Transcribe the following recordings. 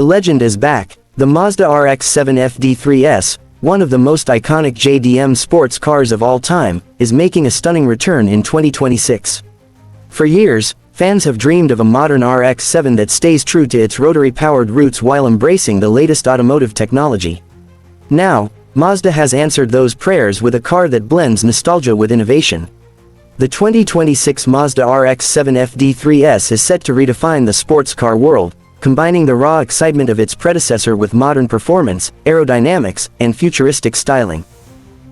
legend is back. The Mazda RX-7 FD3S, one of the most iconic JDM sports cars of all time, is making a stunning return in 2026. For years, fans have dreamed of a modern RX-7 that stays true to its rotary-powered roots while embracing the latest automotive technology. Now, Mazda has answered those prayers with a car that blends nostalgia with innovation. The 2026 Mazda RX-7 FD3S is set to redefine the sports car world, combining the raw excitement of its predecessor with modern performance, aerodynamics, and futuristic styling.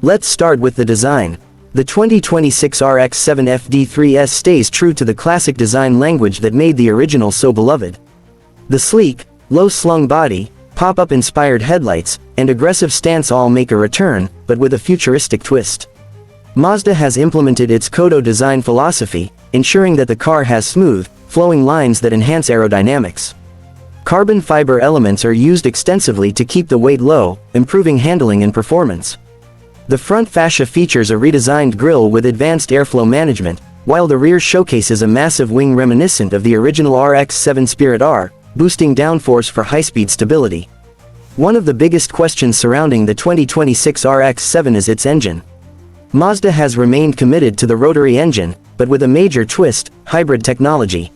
Let's start with the design. The 2026 RX-7 FD3S stays true to the classic design language that made the original so beloved. The sleek, low-slung body, pop-up inspired headlights, and aggressive stance all make a return, but with a futuristic twist. Mazda has implemented its Kodo design philosophy, ensuring that the car has smooth, flowing lines that enhance aerodynamics. Carbon fiber elements are used extensively to keep the weight low, improving handling and performance. The front fascia features a redesigned grille with advanced airflow management, while the rear showcases a massive wing reminiscent of the original RX-7 Spirit R, boosting downforce for high-speed stability. One of the biggest questions surrounding the 2026 RX-7 is its engine. Mazda has remained committed to the rotary engine, but with a major twist: hybrid technology.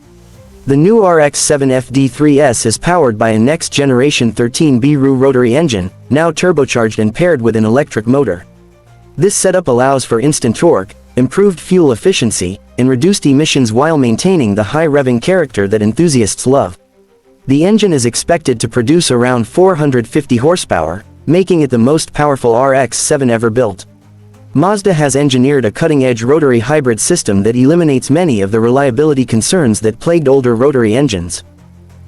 The new RX-7 FD3S is powered by a next-generation 13B-RU rotary engine, now turbocharged and paired with an electric motor. This setup allows for instant torque, improved fuel efficiency, and reduced emissions while maintaining the high revving character that enthusiasts love. The engine is expected to produce around 450 horsepower, making it the most powerful RX-7 ever built. Mazda has engineered a cutting-edge rotary hybrid system that eliminates many of the reliability concerns that plagued older rotary engines.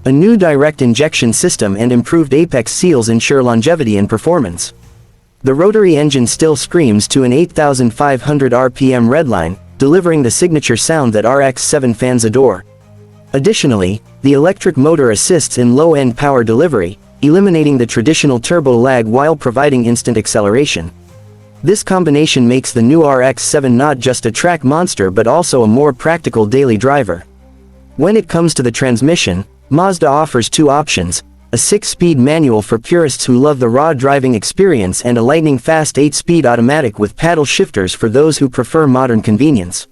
A new direct injection system and improved apex seals ensure longevity and performance. The rotary engine still screams to an 8,500 RPM redline, delivering the signature sound that RX-7 fans adore. Additionally, the electric motor assists in low-end power delivery, eliminating the traditional turbo lag while providing instant acceleration. This combination makes the new RX-7 not just a track monster but also a more practical daily driver. When it comes to the transmission, Mazda offers two options: a 6-speed manual for purists who love the raw driving experience and a lightning-fast 8-speed automatic with paddle shifters for those who prefer modern convenience.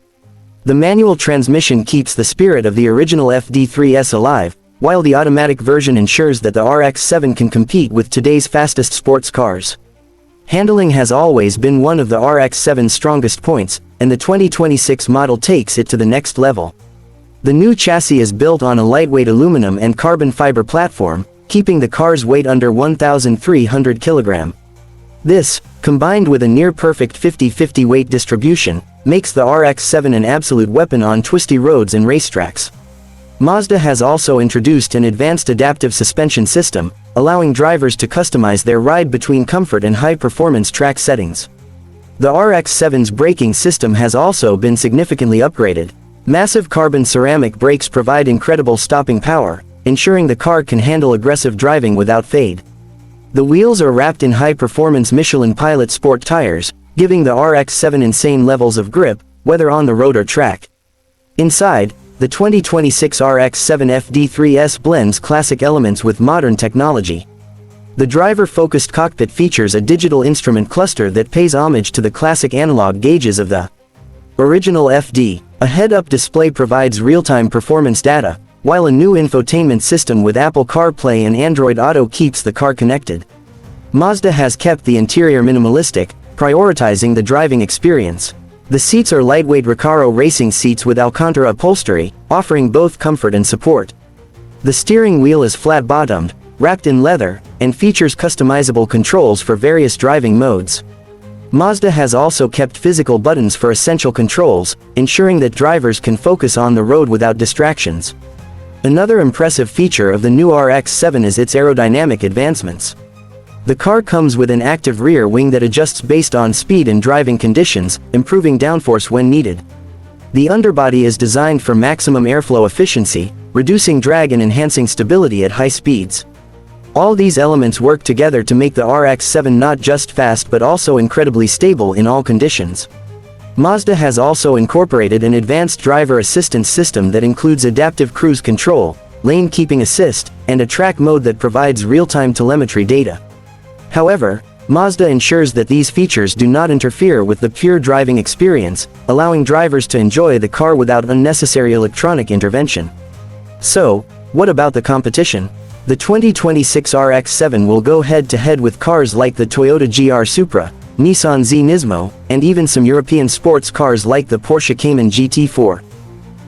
The manual transmission keeps the spirit of the original FD3S alive, while the automatic version ensures that the RX-7 can compete with today's fastest sports cars. Handling has always been one of the RX-7's strongest points, and the 2026 model takes it to the next level. The new chassis is built on a lightweight aluminum and carbon fiber platform, keeping the car's weight under 1,300 kg. This, combined with a near-perfect 50-50 weight distribution, makes the RX-7 an absolute weapon on twisty roads and racetracks. Mazda has also introduced an advanced adaptive suspension system, allowing drivers to customize their ride between comfort and high-performance track settings. The RX-7's braking system has also been significantly upgraded. Massive carbon ceramic brakes provide incredible stopping power, ensuring the car can handle aggressive driving without fade. The wheels are wrapped in high-performance Michelin Pilot Sport tires, giving the RX-7 insane levels of grip, whether on the road or track. Inside, the 2026 RX-7 FD3S blends classic elements with modern technology. The driver-focused cockpit features a digital instrument cluster that pays homage to the classic analog gauges of the original FD. A head-up display provides real-time performance data, while a new infotainment system with Apple CarPlay and Android Auto keeps the car connected. Mazda has kept the interior minimalistic, prioritizing the driving experience. The seats are lightweight Recaro racing seats with Alcantara upholstery, offering both comfort and support. The steering wheel is flat-bottomed, wrapped in leather, and features customizable controls for various driving modes. Mazda has also kept physical buttons for essential controls, ensuring that drivers can focus on the road without distractions. Another impressive feature of the new RX-7 is its aerodynamic advancements. The car comes with an active rear wing that adjusts based on speed and driving conditions, improving downforce when needed. The underbody is designed for maximum airflow efficiency, reducing drag and enhancing stability at high speeds. All these elements work together to make the RX-7 not just fast but also incredibly stable in all conditions. Mazda has also incorporated an advanced driver assistance system that includes adaptive cruise control, lane keeping assist, and a track mode that provides real-time telemetry data. However, Mazda ensures that these features do not interfere with the pure driving experience, allowing drivers to enjoy the car without unnecessary electronic intervention. So, what about the competition? The 2026 RX-7 will go head-to-head with cars like the Toyota GR Supra, Nissan Z Nismo, and even some European sports cars like the Porsche Cayman GT4.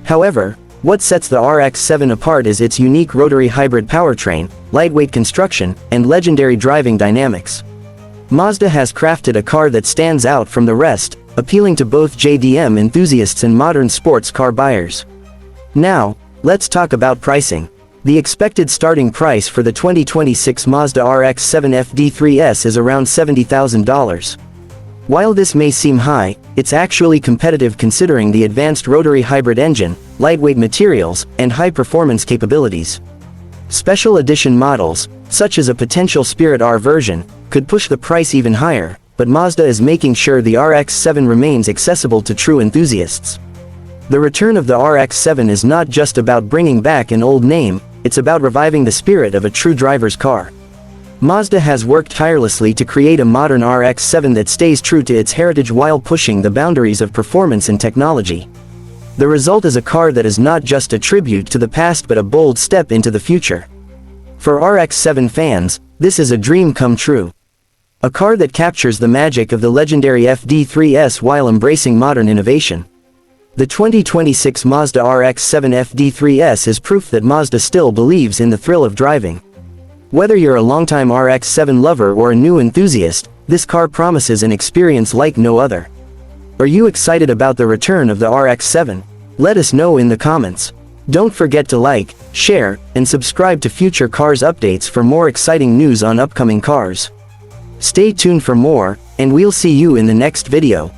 However, what sets the RX-7 apart is its unique rotary hybrid powertrain, lightweight construction, and legendary driving dynamics. Mazda has crafted a car that stands out from the rest, appealing to both JDM enthusiasts and modern sports car buyers. Now, let's talk about pricing. The expected starting price for the 2026 Mazda RX-7 FD3S is around $70,000. While this may seem high, it's actually competitive considering the advanced rotary hybrid engine, lightweight materials, and high-performance capabilities. Special edition models, such as a potential Spirit R version, could push the price even higher, but Mazda is making sure the RX-7 remains accessible to true enthusiasts. The return of the RX-7 is not just about bringing back an old name, it's about reviving the spirit of a true driver's car. Mazda has worked tirelessly to create a modern RX-7 that stays true to its heritage while pushing the boundaries of performance and technology. The result is a car that is not just a tribute to the past but a bold step into the future. For RX-7 fans, this is a dream come true. A car that captures the magic of the legendary FD3S while embracing modern innovation. The 2026 Mazda RX-7 FD3S is proof that Mazda still believes in the thrill of driving. Whether you're a longtime RX-7 lover or a new enthusiast, this car promises an experience like no other. Are you excited about the return of the RX-7? Let us know in the comments. Don't forget to like, share, and subscribe to future Cars updates for more exciting news on upcoming cars. Stay tuned for more, and we'll see you in the next video.